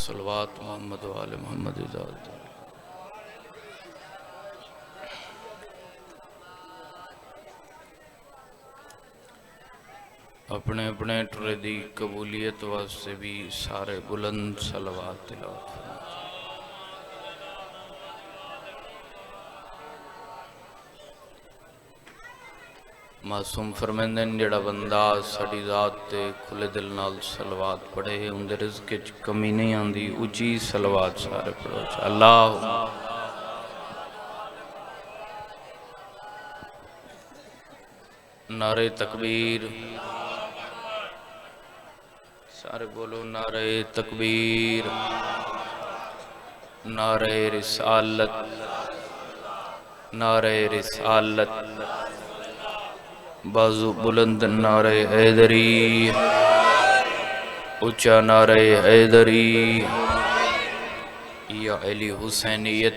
صلوات محمد و آل محمد ذات اپنے اپنے ٹرے دی قبولیت واسطے بھی سارے بلند صلوات تلاوت فرمائیں۔ معصوم فرمیندے ہیں جڑا بندہ ساڈی ذات تے کھلے دل نال صلوات پڑھے ان دے رزق وچ کمی نہیں آندی، اونچی صلوات سارے پڑھو اللہ نعرہ تکبیر، سارے بولو نعرہ تکبیر، نعرہ رسالت، نعرہ رسالت، بازو بلند نعرہ حیدری، اونچا نعرہ حیدری، یا علی حسینیت،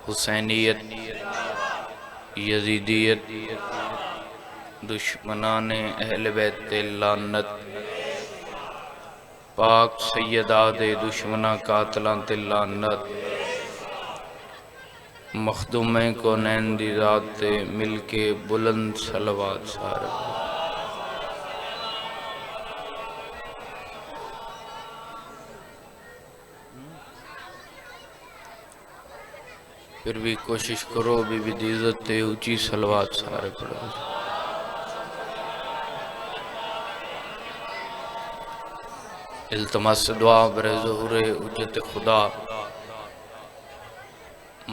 حسینیت، یزیدیت، دشمنان اہل بیت لعنت، پاک سیدہ دے دشمنہ قاتلان تے لعنت، مخدوم کونین دی ذات تے مل کے بلند صلوات سارے پھر بھی کوشش کرو بی بی دی عزت تے اونچی صلوات سارے پڑھو۔ التماس دعا برے ظہور حجت خدا،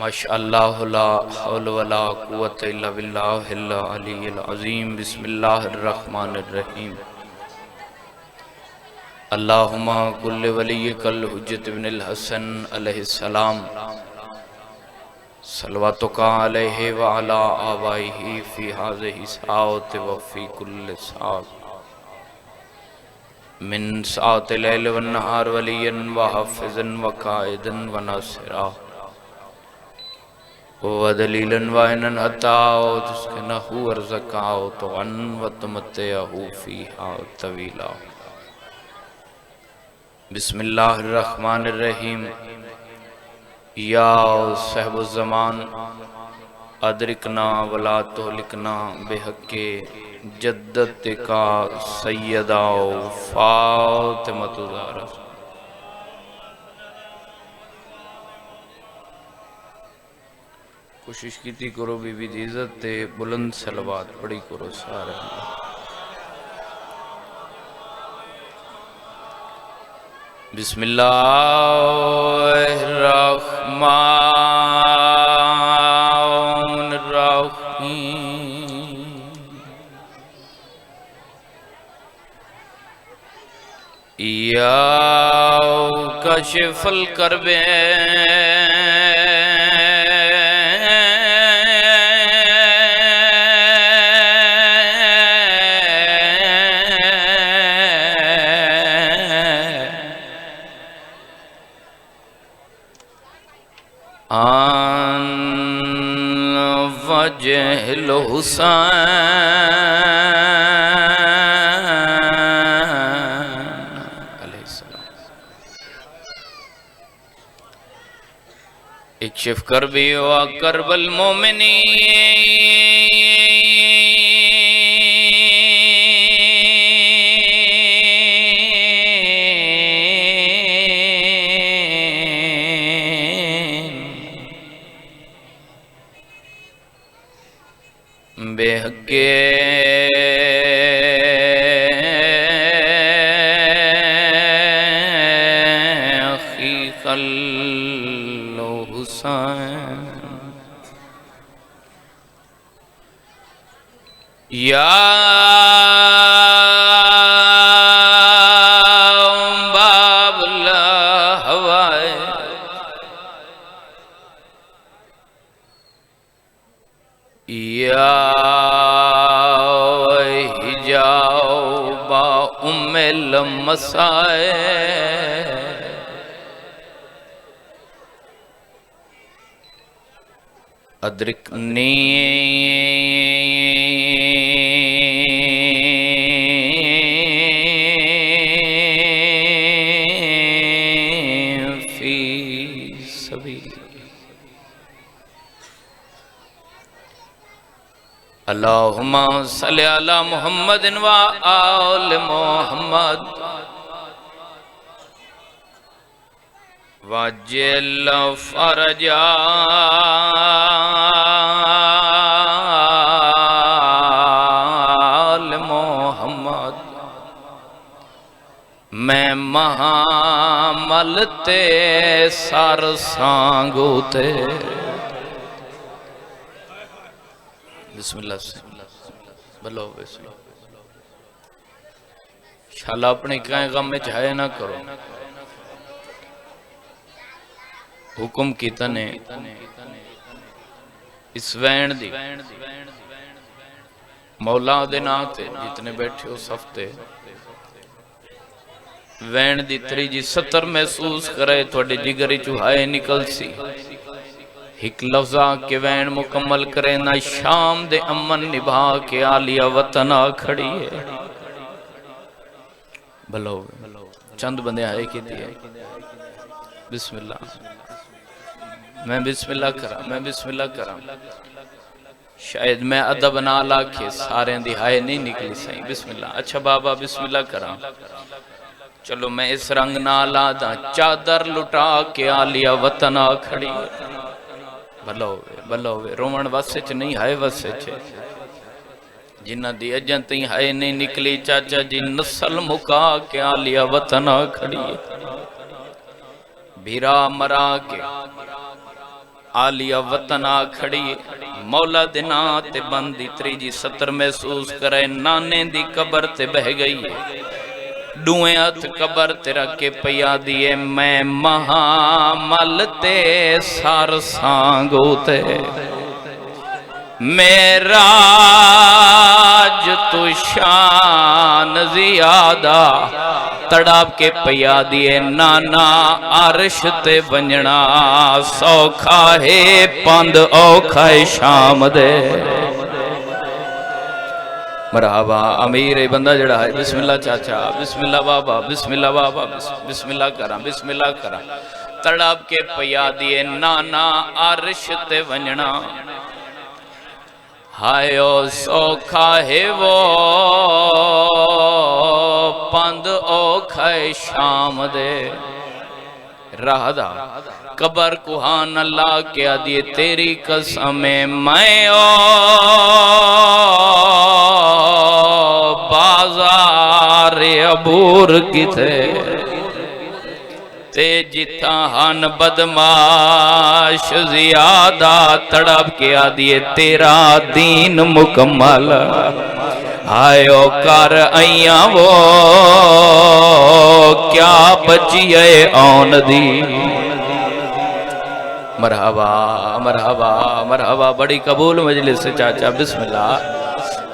ماشاءاللہ لا حول ولا قوت الا باللہ العلی العظیم۔ بسم اللہ الرحمن الرحیم۔ اللہم کل ولیک الحجت بن الحسن علیہ السلام، صلواتک علیہ وعلا آبائہ فی ہذہ ساعت وفی کل ساعت، من ساعت اللیل والنہار ولیا وحافظا وقائدا وناصرا ودلیلا وعینا حتی تسکنہ ورزقہ طوعا وتمتعہ فیہا طویلا۔ بسم اللہ الرحمن الرحیم۔ یا صاحب الزمان ادرکنا ولا تہلکنا بحق جدتک سیدہ فاطمۃ الزہرا۔ کوشش کیتی کرو بی بی دی عزت تے بلند صلوات پڑھی کرو سارے۔ بسم اللہ الرحمن الرحیم۔ یا کاشف الکرب عن وجہ الحسین علیہ السلام، اکشف کربی و کرب بے حق اخیق الحسین۔ یا باب الہوائے یا حجاب ام المسائل، ادرکنی اللہم صلی علی محمد و آل محمد وجل فرجا آل محمد میں محمل تے سر سانگو تے بسم اللہ سے بلو بسم اللہ انشاءاللہ اپنے کہیں غم میں چاہے نہ کرو حکم کی تنے اس وین دی مولا دے ناتے جتنے بیٹھے ہو صفتے وین دی تریجی ستر محسوس کرے توڑے جگری چوہائے نکل سی ایک لفظہ کے وین مکمل کرے نہ شام دے امن نبھا کے آلیہ وطنہ کھڑی ہے بھلو چند بندے آئے کی دیئے بسم اللہ میں بسم اللہ کرا شاید میں ادب نہ لاکھے سارے دہائے نہیں نکلی سائیں بسم اللہ اچھا بابا بسم اللہ کرا چلو میں اس رنگ نہ لادا چادر لٹا کے آلیہ وطنہ کھڑی ہے بھلو ہوئے رومن واسے چھ نہیں ہائے واسے چھ جنہ دی اجن تھی ہائے نہیں نکلی چاچا جی نسل مکا کے آلیہ وطنہ کھڑی ہے بھیرا مرا کے آلیہ وطنہ کھڑی مولا دینا تے بندی تریجی ستر محسوس کرے نانے دی قبر تے بہ گئی ہے ڈوئیں ہتھ قبر تے رکھے پیا دیئے میں محمل تے سار سانگو تے میراج تو شان زیادہ تڑاب کے پیا دیئے نانا عرش تے ونجنا سوکھا ہے پند اوکھا شام دے مرحبا امیر بندہ جڑا ہے بسم اللہ چاچا بسم اللہ بابا بسم اللہ بابا بسم اللہ کرا تڑاب کے پیا دیئے نانا عرش تے ونجنا ہائیو سوکھا ہے وہ پند اوکھا شام دے راہ دا قبر کوہان اللہ کیا دیئے تیری قسم میں بازار عبور کی تھے تے جتا ہن بدماش زیادہ تڑپ کیا دیئے تیرا دین مکمل آئیو کر آئیاں وہ کیا بچیے آن دی مرحبا مرحبا مرحبا بڑی قبول مجلس چاچا بسم اللہ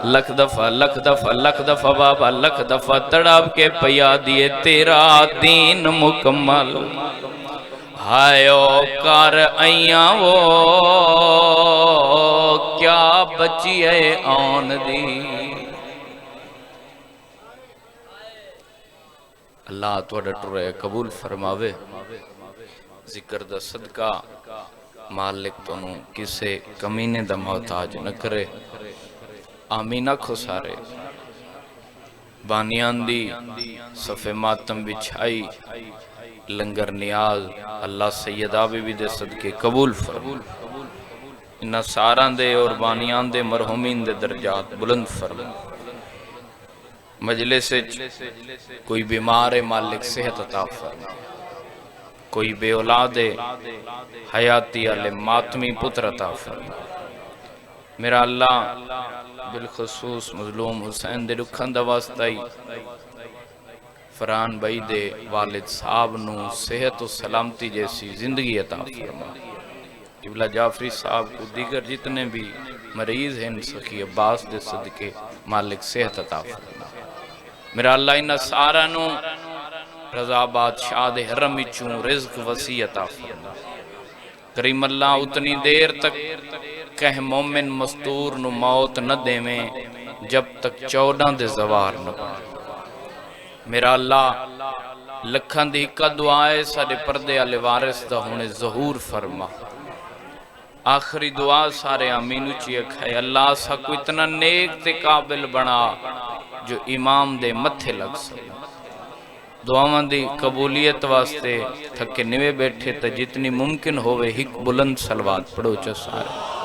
لکھ دفعہ بابا لکھ دفعہ تڑاب کے پیا دیئے تیرا دین مکمل ہائیو کر آئیاں وہ کیا بچیے آن دی اللہ تو ڈٹرے قبول فرماوے ذکر دا صدقہ مالک تو نو کسے کمینے دا محتاج نہ کرے آمین اکھو سارے بانیان دی صفِ ماتم بچھائی لنگر نیاز اللہ سیدہ بھی دے صدقے قبول فرما انہا ساران دے اور بانیان دے مرحومین دے درجات بلند فرما مجلس کوئی بیمار مالک صحت عطا فرما کوئی بے اولاد حیاتی علی ماتمی پتر عطا فرما میرا اللہ بالخصوص مظلوم حسین دے رکھن دا واسطائی فران بھائی دے والد صاحب نو صحت و سلامتی جیسی زندگی عطا فرما قبلہ جعفری صاحب کو دیگر جتنے بھی مریض ہیں سخی عباس دے صدقے مالک صحت عطا فرما میرا اللہ انہا سارا نو رضا بادشاہ دے حرم چون رزق وسیع عطا فرما کریم اللہ اتنی دیر تک کہ مومن مستور نو موت نہ دے میں جب تک 14 دے زوار نہ پڑے میرا اللہ لکھاں دی کا دعا ہے سارے پردے والے وارث دا ہونے ظہور فرما آخری دعا سارے آمین اچھی ہے اللہ سا کو اتنا نیک تے قابل بنا جو امام دے متھے لگ سکے دعاواں دی قبولیت واسطے تھکے نوے بیٹھے تا جتنی ممکن ہوئے ہک بلند صلوات پڑھو چا سارے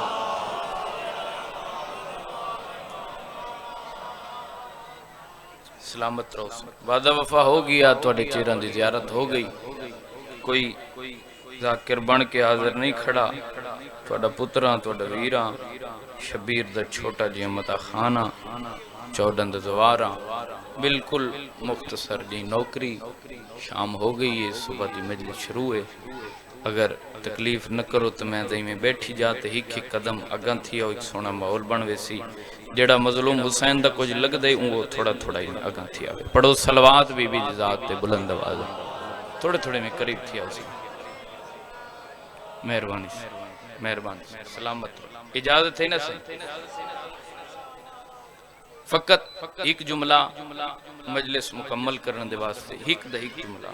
سلامت رہو وعدہ وفا ہو گیا توڑے چیران دی زیارت ہو گئی کوئی ذاکر بن کے حاضر نہیں کھڑا توڑا پتران توڑا ویران شبیر دا چھوٹا جی امتا خانہ چودن دا زواران بالکل مختصر جی نوکری شام ہو گئی ہے صبح دی مجلس شروع ہے اگر تکلیف نہ کرو تو میں دہی میں بیٹھی جاتے ہی قدم اگن تھی اور ایک سونا ماحول بنوے سی جڑا مظلوم حسین دا کچھ لگ دے وہ تھوڑا تھوڑا ہی اگن تھی آگے پڑھو صلوات بھی ذات دے بلند آواز تھوڑے تھوڑے میں قریب تھی آسی مہربانی سلامت اجازت ہے نا سے فقط ایک جملہ مجلس مکمل کرنے دے واسطے ایک جملہ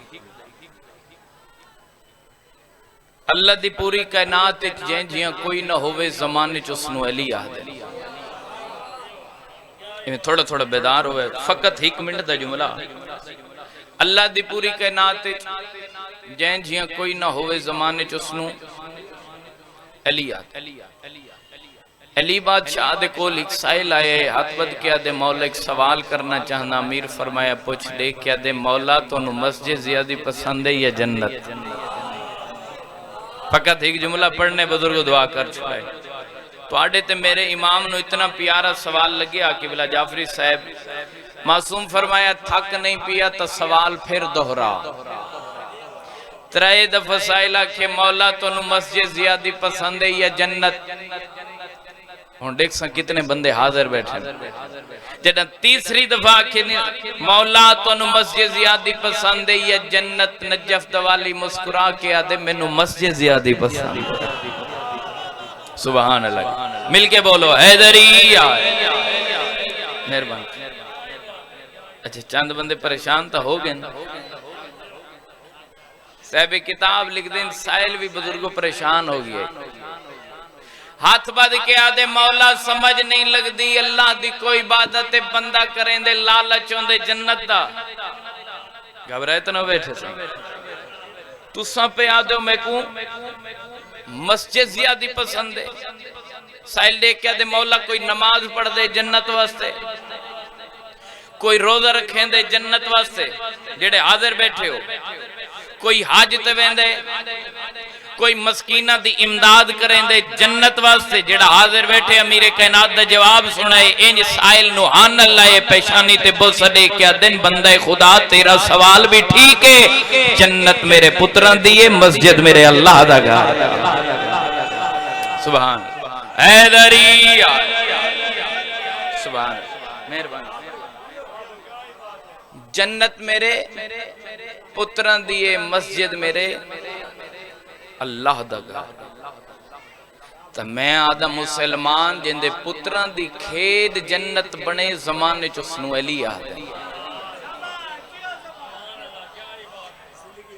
اللہ دی پوری کائنات جین جیاں کوئی نہ ہوئے زمانے چسنو علی آدھے تھوڑا تھوڑا بیدار ہوئے فقط ایک منٹ دا جملہ اللہ دی پوری کائنات جین جیاں کوئی نہ ہوئے زمانے چسنو علی آدھے علی بادشاہ دے کول ایک سائل آئے ہاتھ بد کیا دے مولا ایک سوال کرنا چاہنا امیر فرمایا پوچھ دے کیا دے مولا تو انہوں مسجد زیادی پسند ہے یا جنت فقط ایک جملہ پڑھنے بزرگ دعا کر چھوڑے تو آڑے تے میرے امام نو اتنا پیارا سوال لگیا کہ بلا جعفری صاحب معصوم فرمایا تھک نہیں پیا تا سوال پھر دہرا ترائے دفع سائلہ کہ مولا تو انہوں مسجد زیادی پسند ہے یا جنت ہون دیکھ سا کتنے بندے حاضر بیٹھے جنہاں تیسری دفعہ کہ مولا تو انہوں مسجد زیادی پسند ہے یا جنت نجف دوالی مسکرا کے آدھے میں نو مسجد زیادی پسند ہے سبحان اللہ مل کے بولو حیدری مہربان اچھا چند بندے پریشان تا ہو گئے صاحب کتاب لکھ دیں سائل بھی بزرگوں پریشان ہو گئے ہاتھ بد کے آدھے مولا سمجھ نہیں لگ دی اللہ دی کوئی عبادت بندہ کریں دے لالچوں دے جنت دا گھبرائے تو نہ بیٹھے سا تو سب پہ آدھے میں کوں مسجد زیادی پسند ہے سائل دے کے آدھے مولا کوئی نماز پڑھ دے جنت واسطے کوئی روزہ رکھیں دے جنت واسطے جڑے حاضر بیٹھے ہو کوئی حاج توین دے کوئی مسکینہ دی امداد کریں دے جنت واسطے جڑا حاضر بیٹھے امیر کائنات دا جواب سنائے انج سائل نو آن اللہ پیشانی تے بسدے کیا دن بندہ خدا تیرا سوال بھی ٹھیک ہے جنت میرے پتران دیئے مسجد میرے اللہ دا گا سبحان حیدری سبحان مہربان جنت میرے پتران دیئے مسجد میرے اللہ دا گا تا میں آدم مسلمان جن دے پتران دی کھید جنت بنے زمانے چسنو علی آدھے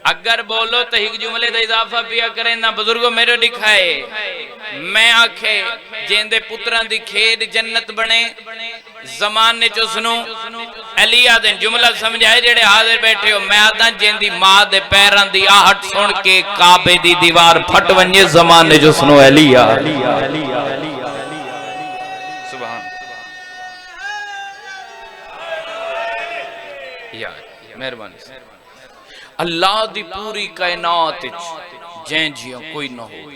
اگر بولو تو ایک جملے دا اضافہ پیا کریں نا بزرگوں میرے دکھائے میں آکھے جن دے پتران دی کھید جنت بنے زمانے چسنو علی آدھیں جملہ سمجھائے جڑے حاضر بیٹھے ہو میں آدھاں جن دی ماں دے پیران دی آہٹ سن کے کعبے دی دیوار پھٹ ونجے زمانے چسنو علی سبحان یا مہربانی اللہ دی پوری کائنات جین جیاں کوئی نہ ہو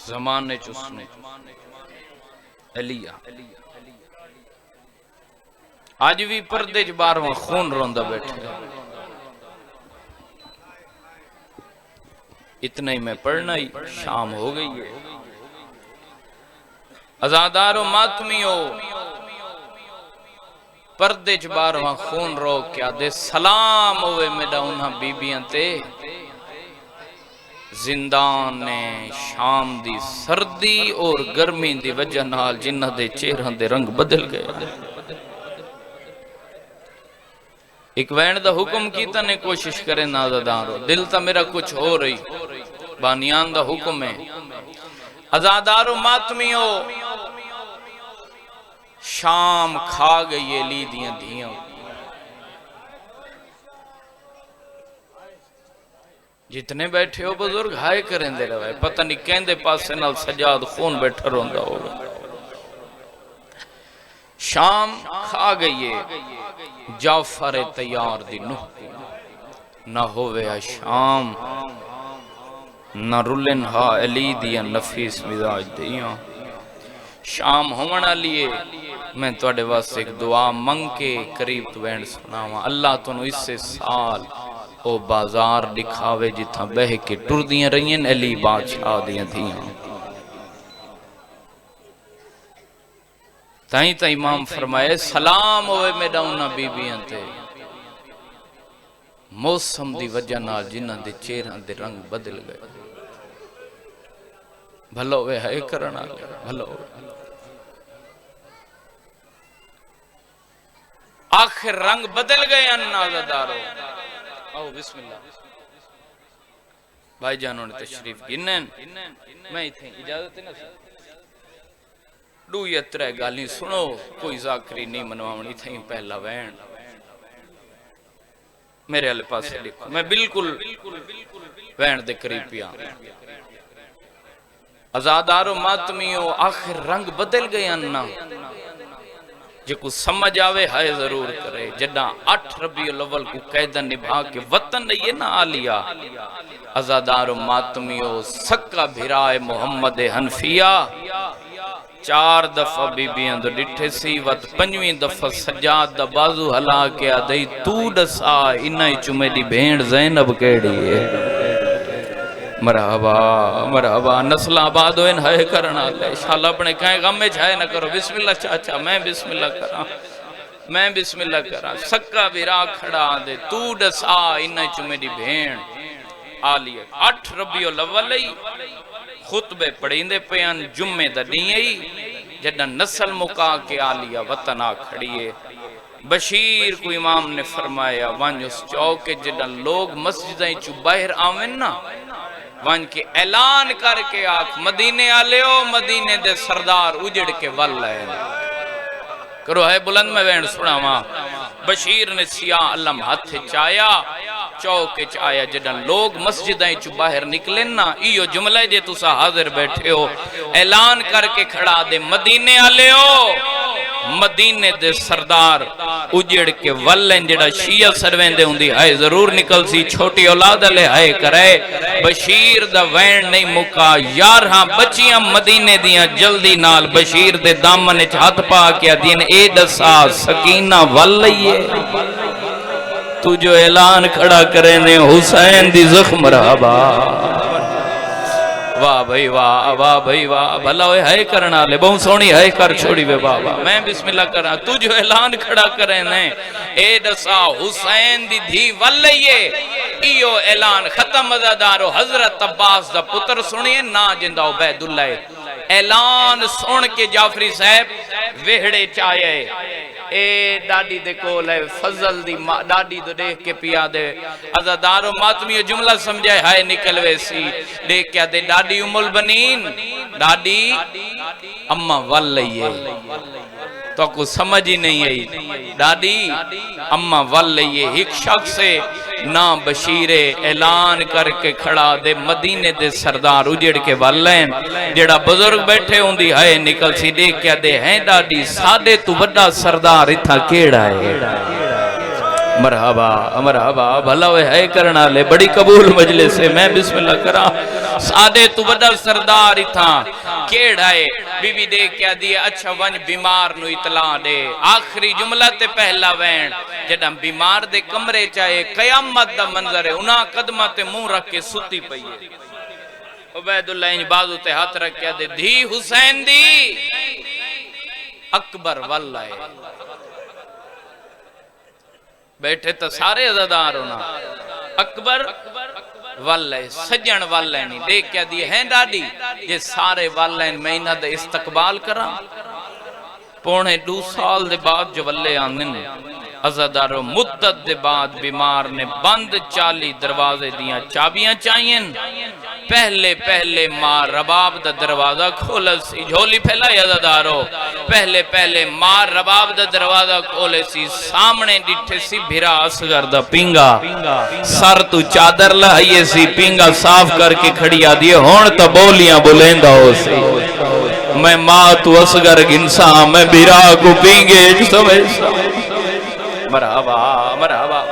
زمانے چسنو علی آج بھی پردے جباروان خون روندہ بیٹھے اتنا ہی میں پڑھنا ہی شام ہو گئی ہے ازادارو ماتمیو پردے جباروان خون رو کیا دے سلام ہوئے میڈا انہاں بی بیاں تے زندان شام دی سردی اور گرمی دی وجہ نال جنہ دے چہرہ دے رنگ بدل گئے ایک وین دا حکم کیتا نے کوشش کرے نازدارو دل تا میرا کچھ ہو رہی بانیان دا حکم ہے ازادارو ماتمیو شام کھا گئی لی دیاں دھیاں جتنے بیٹھے ہو بزرگ ہائے کریں دے رہے پتہ نہیں کہندے پاسے نال سجاد خون بیٹھا روندہ ہوگا شام کھا گئی جعفر تیار دی نہ ہوئے شام نہ رلن ہا علی دیا نفیس مزاج دیاں شام ہونا لیے میں توڑے واسطے ایک دعا منگ کے قریب تو بینڈ سناواں اللہ تو اس سے سال او بازار دکھاوے جتھا بہ کے ٹر دیاں رہین علی بادشاہ دیاں دیاں تائیں تا امام فرمائے سلام ہوئے میڈا انہا بی بیاں تے موسم دی وجہ نال جنہ دے چہران دے رنگ بدل گئے بھلو ہوئے ہے کرنا لے بھلو ہوئے آخر رنگ بدل گئے نازدارو آؤ بسم اللہ بھائی جانوں نے تشریف گنن میں ہی تھے اجازت ہے نا دو یا ترے گالی سنو کوئی ذاکری نہیں منواؤنی تھیں پہلا وین میرے علی پاس سے لکھو میں بالکل وین دے قریب پیا ازادارو ماتمیوں آخر رنگ بدل گئے اننا جے کو سمجھ آوے ہائے ضرور کرے جڈا 8 ربیع الاول کو قیدہ نبھا کے وطن یہ نہ آلیا ازادارو ماتمیوں سکا بھرائے محمد حنفیہ 4 دفعہ بی بیاں دو ڈٹھے سی وقت 5ویں دفعہ سجاد دا بازو ہلا کے آدھائی تو ڈسا انہی چمے دی بھینڈ زینب کیڑی ہے مرحبا مرحبا نسل آباد ہوئے انہائے کرنا لے شاءاللہ اپنے کہیں غم میں جھائے نہ کرو بسم اللہ چاچا میں بسم اللہ کرا میں بسم اللہ کرا سکا بیرا کھڑا دے تو ڈسا انہی چمے دی بھینڈ آلیے 8 ربیع الاول خطبے پڑھیں دے پیان جمعے دا نہیں جدہ نسل مکا کے آلیا وطن آ کھڑیے بشیر کو امام نے فرمایا وانج اس چوکے جدہ لوگ مسجدیں چو باہر آمین نا وانج کے اعلان کر کے آکھ مدینے آلے ہو مدینے دے سردار اجڑ کے واللہ ہے کرو ہے بلند میں وینڈ سنا ماں بشیر نے سیاہ علم ہاتھ چایا چوکے چایا جدن لوگ مسجدیں چو باہر نکلیں نا ایو جملہ جے تو سا حاضر بیٹھے ہو اعلان کر کے کھڑا دے مدینے آلے ہو مدینے دے سردار اجڑ کے واللیں جڑا شیعہ سروین دے ہوندی ہائے ضرور نکل سی چھوٹی اولاد لے ہائے کرے بشیر دا وین نہیں مکا یار ہاں بچیاں مدینے دیاں جلدی نال بشیر دے دامن ہاتھ پا کیا دین اے دسا سکینہ واللئیے تو جو اعلان کھڑا کریں نے حسین دی زخم رہبا واہ بھائی واہ بھائی واہ بھلا ہوئے ہے کرنا لے بہت سونی ہے کر چھوڑی بے بابا میں بسم اللہ کرنا تو جو اعلان کھڑا کریں نے اے دسا حسین دی دھی واللئیے ایو اعلان ختم ازادارو حضرت عباس دا پتر سنیے نا جندہ عبید اللہ اعلان سن کے جعفری صاحب وہڑے چاہے اے ڈاڈی دے کول ہے فضل دی ڈاڈی دو دیکھ کے پیا دے ازادارو ماتمیو جملہ سمجھائے ہائے نکل ویسی دیکھ کیا دے ڈاڈی ام البنین ڈاڈی اممہ واللئیے تو کو سمجھ ہی نہیں ہے ڈاڈی اممہ واللئیے ایک شخص سے نا بشیر اعلان کر کے کھڑا دے مدینے دے سردار اجڑ کے واللین جڑا بزرگ بیٹھے ہوں دی ہائے نکل سی دیکھ کیا دے ہیں ڈاڈی سادے تو بڑا سردار اتھا کیڑا ہے مرحبا مرحبا بھلا ہوئے ہے کرنا لے بڑی قبول مجلس سے میں بسم اللہ کرا سادے تو بڑا سردار اتھا کیڑا ہے بی بی دیکھ کیا دیئے اچھا ونج بیمار نو اطلاع دے آخری جملہ تے پہلا وین جڑا بیمار دے کمرے چاہے قیامت دا منظر ہے انہاں قدمہ تے منہ رکھ کے ستی پئی ہے عبید اللہ انج بازو تے ہاتھ رکھ کیا دے دھی حسین دی اکبر واللہ ہے بیٹھے تا سارے عزادار ہونا اکبر واللہ سجن واللہ نہیں دیکھ کیا دیئے ہیں ڈاڈی یہ سارے واللہ میں انہا دے استقبال کرا پونے 2 سال دے بعد جو واللہ آندن عزادارو مدت دے بعد بیمار نے بند 40 دروازے دیاں چابیاں چاہیے پہلے پہلے ماں رباب دا دروازہ کھولے سی جھولی پھیلائی عزادارو پہلے ماں رباب دا دروازہ کھولے سی سامنے ڈٹھے سی بھیرا اصغر دا پینگا سر تو چادر لائیے سی پینگا صاف کر کے کھڑیا دیئے ہون تا بولیاں بلندہ ہو سی میں ماں تو اصغر گنسا میں بھیرا کو پینگے سمجھ مرحبا مرحبا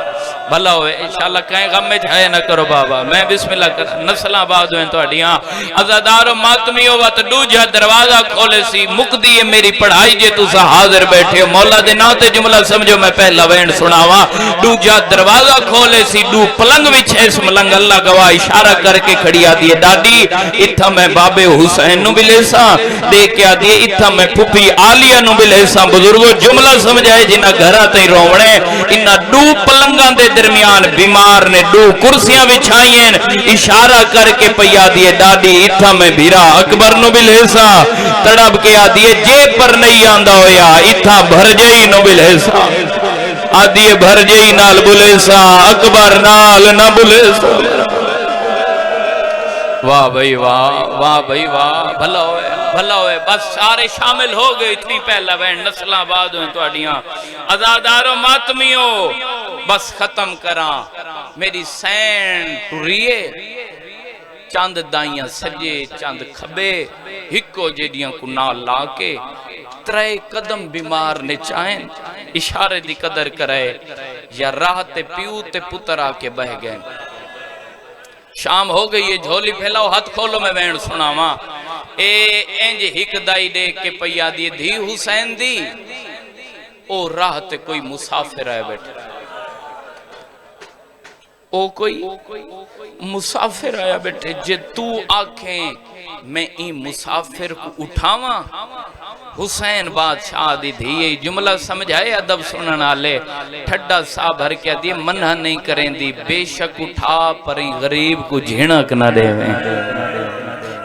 بھلا ہوئے انشاءاللہ کہیں غم میں جھائے نہ کرو بابا میں بسم اللہ کر نسل آباد ہوئے تو اڈیاں عزادار و ماتمی ہوا تو دو جہاں دروازہ کھولے سی مقدی ہے میری پڑھائی جے تو سا حاضر بیٹھے مولا دے ناتے جملہ سمجھو میں پہلا وین سناوا دو جہاں دروازہ کھولے سی دو پلنگ وچ اس ملنگ اللہ گواہ اشارہ کر کے کھڑیا دیئے دادی اتھا میں بابے حسین نو بلے سا دیکھ کیا دیئے اتھا میں پھپی آلیہ نو بلے سا بزرگو جملہ سمجھائے جنہ گھرہ تے روڑے انہ دو پلنگاں دے درمیان بیمار نے دو کرسیاں بچھائیں اشارہ کر کے پیا دیئے دادی اتھا میں بھیرا اکبر نو بلحسا تڑب کے آدیئے جے پر نہیں آندہ ہویا اتھا بھر جائی نو بلحسا آدیئے بھر جائی نال بلحسا اکبر نال نہ بلحسا واہ بھئی واہ بھئی واہ بھلا ہوئے بس سارے شامل ہو گئے اتنی پہلا بہن نسل آباد ہوئے تو اڈیاں عزادارو ماتمیوں بس ختم کران میری سین ٹوریے چاند دائیاں سجے چاند کھبے ہکو جیڈیاں کو نہ لاکے ترے قدم بیمار نے چاہیں اشارے دی قدر کرائے یا راہ تے پیو تے پتر آکے بہ گئے شام ہو گئی ہے جھولی پھیلاؤ ہاتھ کھولو میں بہن سنا ماں اینج ہک دائی دے کے پیا دیئے دھی حسین دی او راہ تے کوئی مسافر آئے بیٹھے او کوئی مسافر آیا بیٹھے جے تو آنکھیں میں این مسافر کو اٹھاواں حسین بادشاہ دی دھیئے جملہ سمجھائے ادب سنن آلے ٹھڈا سا بھر کیا دیئے منہ نہیں کریں دی بے شک اٹھا پریں غریب کو جھنک نہ دے میں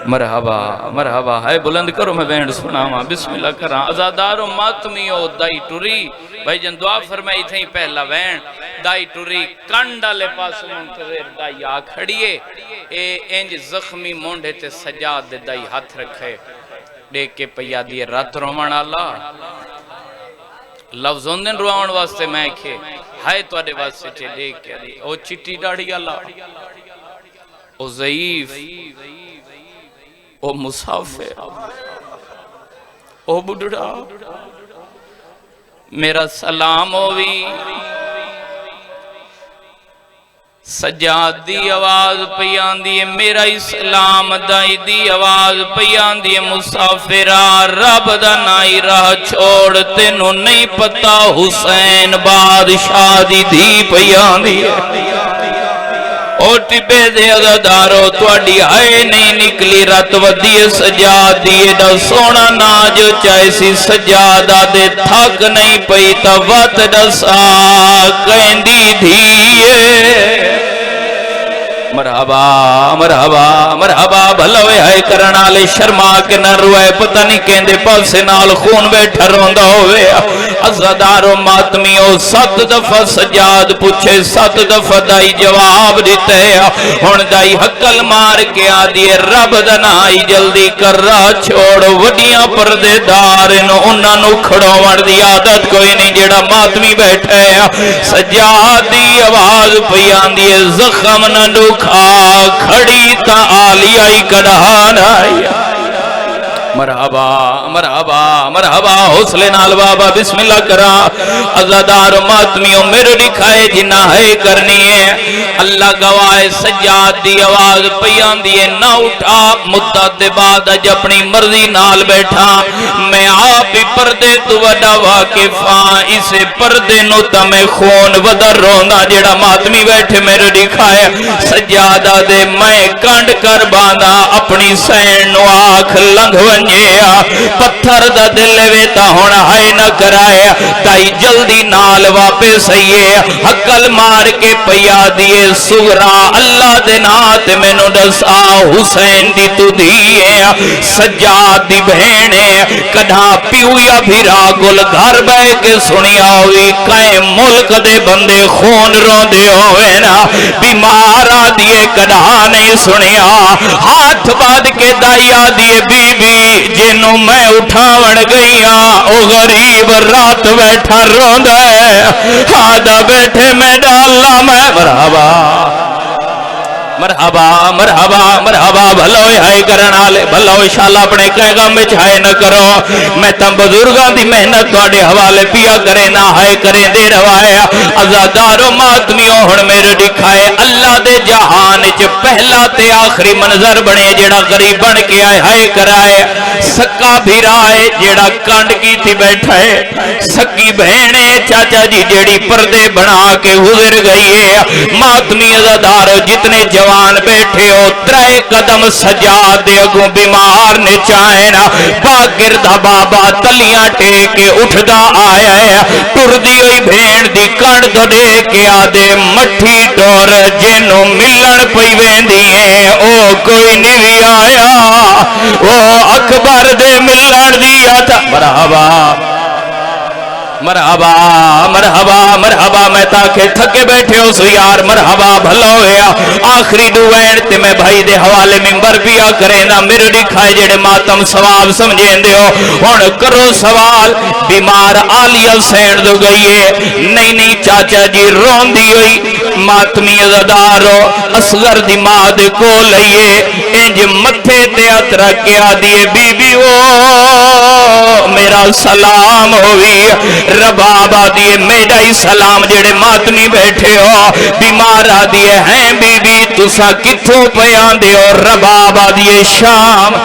مرحبا ہے بلند کرو میں بینڈ سناواں بسم اللہ کراں عزادارو ماتمیو دائی ٹوری بھائی جن دعا فرمائی تھیں پہلا بینڈ دائی ٹوری کنڈا لے پاس منتظر دائی آ کھڑیے انج زخمی مونڈے تے سجاد دے دائی ہاتھ رکھے دیکھ کے پیا دیئے رات رومان اللہ لفظ ہوندن روان واسطے میں کھے ہائے تو آدھے واسطے چھے دیکھ کے دی او چٹی ڈاڑی اللہ او ضعیف او مسافر او بڑھڑا میرا سلام ہوئی سجاد دی آواز پیان دیئے میرا اسلام دائی دی آواز پیان دیئے مسافرہ رب دا نائی راہ چھوڑ تینو نہیں پتا حسین بادشاہ دی دھی پیان دیئے او ٹپے دے عزادارو توڑی آئے نہیں نکلی رات ودیے سجاد دیئے دا سونا ناجو چاہے سی سجادہ دے تھاک نہیں پیتا وات دا سا کہندی دھیئے مرحبا بھلوے ہے کرنا لے شرما کے نہ روئے پتہ نہیں کہندے پاسے نال خون بیٹھا روندہ ہوئے عزادارو ماتمیوں 7 دفعہ سجاد پوچھے 7 دفعہ دائی جواب دیتے ہون دائی حقل مار کے آدھیے رب دنائی جلدی کر رہا چھوڑ وڈیاں پردے دارن انہاں نو کھڑو مردی عادت کوئی نہیں جیڑا ماتمی بیٹھے سجاد دی آواز پیان دیے زخم نہ ڈکھا کھڑی تا آلیائی کڑھان آئی مرحبا حوصلے نال بابا بسم اللہ کرا عزادار ماتمیوں میرے دکھائے جنہ ہے کرنی ہے اللہ گواہ سجاد دی آواز پیان دیئے نہ اٹھا مدت بعد اج اپنی مرضی نال بیٹھا میں آپ ہی پردے تو وڈا واقفاں اسے پردے نو تمہیں خون ودر رونا جیڑا ماتمی بیٹھے میرے دکھائے سجادہ دے میں کانڈ کر باندھا اپنی سین نو آنکھ لنگھ سمجھے پتھر دا دل وے تا ہن ہائے نہ کرائے تائی جلدی نال واپس آئیے حقل مار کے پیا دیے سغرا اللہ دے نات مینوں دسا حسین دی تو دیے سجاد دی بہنے کڈھا پیو یا بھیرا گل گھر بہ کے سنیا ہوئی کئے ملک دے بندے خون روندے ہوئے نا بیمار آ دیے کڈھا نہیں سنیا ہاتھ باد کے دائی آ دیے بی بی جنوں میں اٹھاون گئیاں او غریب رات بیٹھا روندا ہے آدھا بیٹھے میں ڈالا میں مرحبا مرحبا مرحبا مرحبا بھلو ہائے کرن والے بھلو انشاءاللہ اپنے قیغم وچ ہائے نہ کرو میں تم بزرگاں دی محنت تواڈے حوالے پیا کرے نہ ہائے کرے دے روایا عزادارو ماتمیو ہن میرے دکھائے اللہ دے جہان وچ پہلا تے آخری منظر بنے جیڑا غریب بن کے آئے ہائے کرائے سکا بھیرا ہے جیڑا کانڈ کی تھی بیٹھا ہے سکی بہنے چاچا جی جیڑی پردے بنا کے گزر گئی ہے ماتمی عزادارو جتنے جوان بیٹھے ہو ترائے قدم سجا دے اگوں بیمار نے چاہنا باگر دا بابا تلیاں ٹیکے اٹھدا آیا ہے ٹردی ہوئی بھین دی کانڈ دو دے کے آدے مٹھی ڈور جنوں ملن پئی ویندی ہیں او کوئی نہیں آیا او اکبر دے ملن دیا تھا مرحبا مرحبا مرحبا مرحبا میں تاکہ تھکے بیٹھے ہو سو یار مرحبا بھلا ہویا آخری دوین تے میں بھائی دے حوالے ممبر پیا کرے نا میرے دکھائے جڑے ماتم ثواب سمجھیں دے ہو ہن کرو سوال بیمار آلی حسین دو گئیے نہیں چاچا جی رون دی ہوئی ماتمی عزدارو اصغر دی ماں دے کو لئیے انج متھے تے اترا کیا دیے بی بی او میرا سلام ہوئی رباب آدھیے میرا ہی سلام جڑے ماتمی بیٹھے ہو بیمار آدھیے ہیں بی بی تسا کتھوں پیان دے ہو رباب آدھیے شام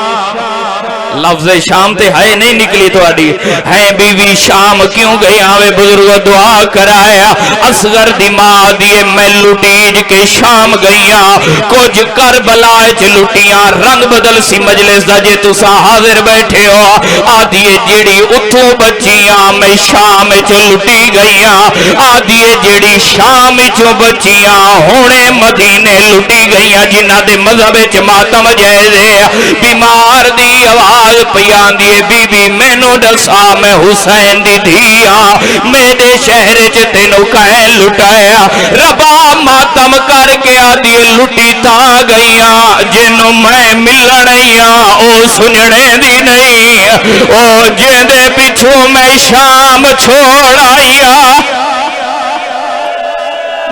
لفظ شام تے ہائے نہیں نکلی تو آڈی ہے بی بی شام کیوں گئی آوے بزرگ دعا کرایا اصغر دی ماں دیے میں لٹیج کے شام گئیاں کچھ کربلا چ لٹیاں رنگ بدل سی مجلس دا جے تسا حاضر بیٹھے ہو آدھیے جیڑی اتھو بچیاں میں شام چ لٹی گئیاں آدھیے جیڑی شام چ بچیاں ہونے مدینے لٹی گئیاں جنہ دے مذہب چ ماتم جائزے بیمار دی آواز پیان دیے بی بی مینو دسا میں حسین دی دھیا میرے شہر چ تینو کہے لٹایا ربا ماتم کر کے آدیے لٹی تا گئیاں جنوں میں ملنیاں او سننے دی نہیں او جیندے پچھوں میں شام چھوڑ آئیا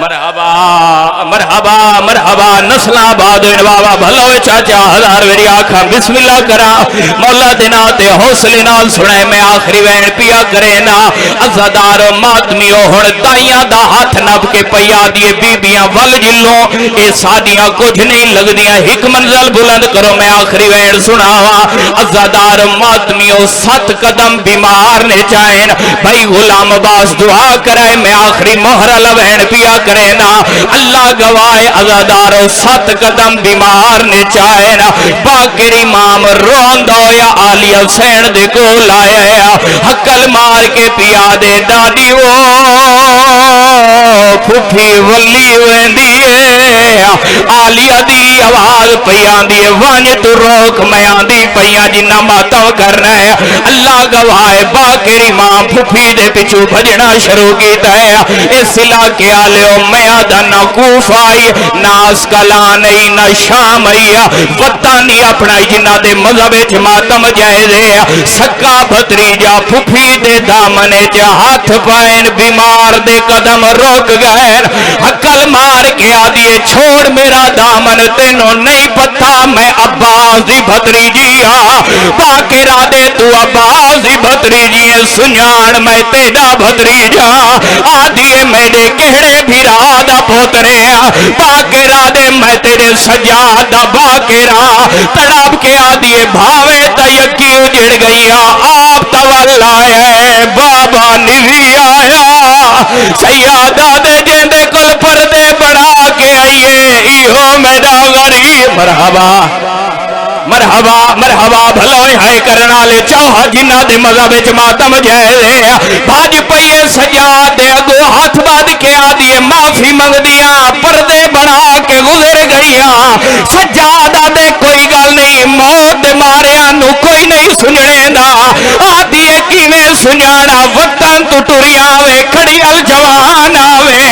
مرحبا مرحبا مرحبا نسل آباد بابا بھلو چاچا ہزار ویری آکھا بسم اللہ کرا مولا دینا تے حوصلے نال سنے میں آخری وین پیا کرے نا عزادار ماتمیو ہن دائیاں دا ہاتھ نب کے پیا دیے بیبیاں ول جلوں اے سادیاں کچھ نہیں لگ دیاں ایک منزل بلند کرو میں آخری وین سناوا عزادار ماتمیو 7 قدم بیمار نے چاہیں بھائی غلام عباس دعا کرائے میں آخری محرل وین پیا کرے نا اللہ گواہ عزادارو 7 قدم بیمار نے چاہے نا باقر امام روندو یا آلی حسین دے کو لایا حقل مار کے پیا دے دادی وہ پھوپھی ولی ویندیے آلیہ دی آواز پیان دی وانج تو روک میان دی پیان جنہ ماتو کرنا ہے اللہ گواہ باقر امام پھوپھی دے پچھو بھجنا شروع کیتا ہے اس علاقے آلیو میں آدھا نہ کوف آئی نہ اسکلان ای نہ شام ای وطانی اپنا جنہ دے مذہب ماتم جائے دے سکا بھتریجا پھوپھی دے دامنے جا ہاتھ پائن بیمار دے قدم روک گئے حقل مار کے آدھیے چھوڑ میرا دامن تینوں نہیں پتا میں عباس دی بھتریجی باقرہ دے تو عباس دی بھتریجی سنیان میں تیڑا بھتریجا آدھیے میرے کہڑے بھیرا دا پوترے باقرہ دے میں تیرے سجادہ باقرہ تڑاب کے آدھیے بھاوے تا یکی اجڑ گیا آپ تولا ہے بابا نوی آیا سیادہ دے جیندے کل پردے بڑھا کے آئیے ایہو میرا غریب مرحبا مرحبا مرحبا بھلوئی ہائے کرنا لے چاہا جنہ دے مذہب ماتم جائے بھاج پئیے سجاد دے اگو ہاتھ باد کے آدیے معافی منگ دیا پردے بڑھا کے گزر گئیاں سجادہ دے کوئی گل نہیں موت ماریا نو کوئی نہیں سننے دا آدیے کیویں سنیاڑا وطن تو ٹریا وے کھڑی الجوان آوے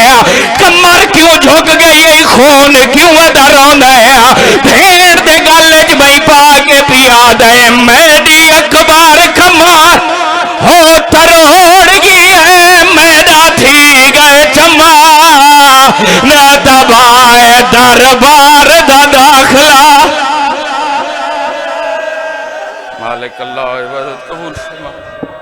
کمر کیوں جھک گئی خون کیوں ودا روندا ہے بھیڑ دے گلج بھئی پا کے پیا دے میڈی اکبر کھمار ہو تروڑ گئے میڈا تھی گئے چما نہ دبائے دربار دا داخلہ مالک اللہ عبادت قبول فرما